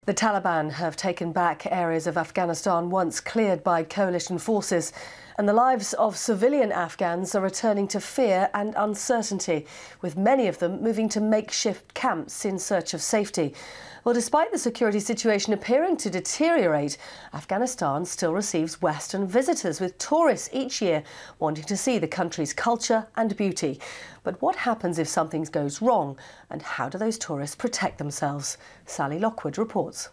The Taliban have taken back areas of Afghanistan once cleared by coalition forces, and the lives of civilian Afghans are returning to fear and uncertainty, with many of them moving to makeshift camps in search of safety. Well, despite the security situation appearing to deteriorate, Afghanistan still receives Western visitors, with tourists each year wanting to see the country's culture and beauty. But what happens if something goes wrong, and how do those tourists protect themselves? Lockwood reports.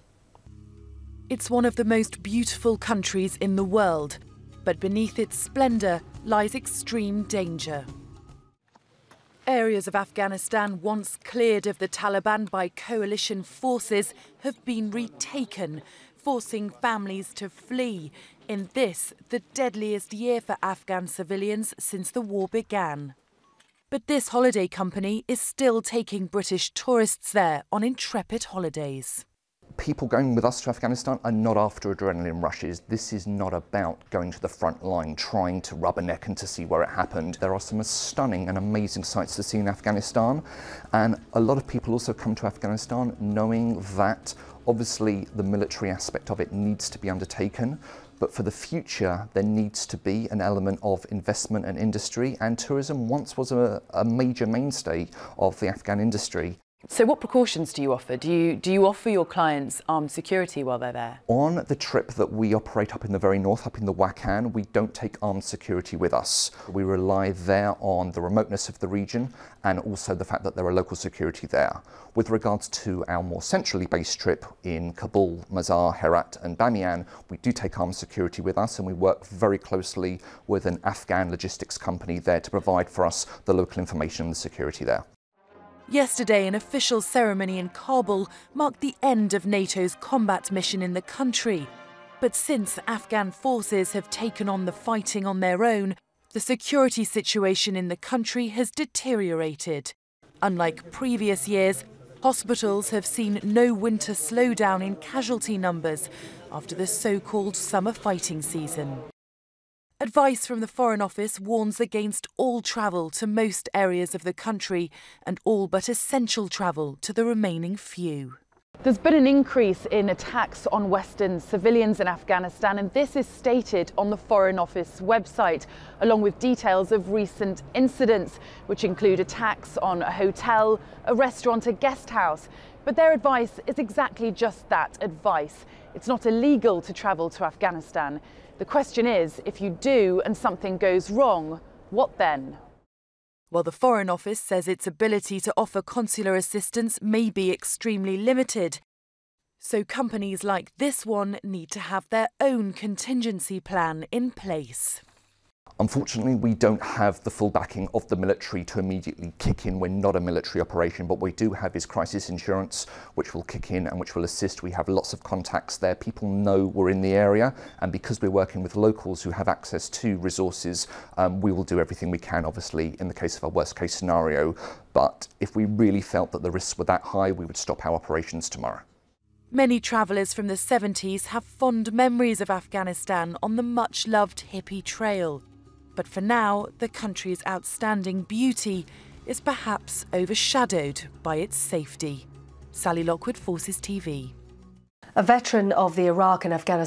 It's one of the most beautiful countries in the world, but beneath its splendour lies extreme danger. Areas of Afghanistan once cleared of the Taliban by coalition forces have been retaken, forcing families to flee in this, the deadliest year for Afghan civilians since the war began. But this holiday company is still taking British tourists there on intrepid holidays. People going with us to Afghanistan are not after adrenaline rushes. This is not about going to the front line, trying to rub a neck and to see where it happened. There are some stunning and amazing sights to see in Afghanistan, and a lot of people also come to Afghanistan knowing that obviously the military aspect of it needs to be undertaken, but for the future there needs to be an element of investment and industry, and tourism once was a major mainstay of the Afghan industry. So what precautions do you offer? Do you offer your clients armed security while they're there? On the trip that we operate up in the very north, up in the Wakhan, we don't take armed security with us. We rely there on the remoteness of the region and also the fact that there are local security there. With regards to our more centrally based trip in Kabul, Mazar, Herat and Bamiyan, we do take armed security with us, and we work very closely with an Afghan logistics company there to provide for us the local information and the security there. Yesterday, an official ceremony in Kabul marked the end of NATO's combat mission in the country. But since Afghan forces have taken on the fighting on their own, the security situation in the country has deteriorated. Unlike previous years, hospitals have seen no winter slowdown in casualty numbers after the so-called summer fighting season. Advice from the Foreign Office warns against all travel to most areas of the country and all but essential travel to the remaining few. There's been an increase in attacks on Western civilians in Afghanistan, and this is stated on the Foreign Office website, along with details of recent incidents, which include attacks on a hotel, a restaurant, a guest house. But their advice is exactly just that, advice. It's not illegal to travel to Afghanistan. The question is, if you do and something goes wrong, what then? Well, the Foreign Office says its ability to offer consular assistance may be extremely limited. So companies like this one need to have their own contingency plan in place. Unfortunately, we don't have the full backing of the military to immediately kick in. We're not a military operation, but what we do have is crisis insurance, which will kick in and which will assist. We have lots of contacts there. People know we're in the area, and because we're working with locals who have access to resources, we will do everything we can, obviously, in the case of a worst case scenario. But if we really felt that the risks were that high, we would stop our operations tomorrow. Many travellers from the 70s have fond memories of Afghanistan on the much-loved hippie trail. But for now, the country's outstanding beauty is perhaps overshadowed by its safety. Lockwood, Forces TV. A veteran of the Iraq and Afghanistan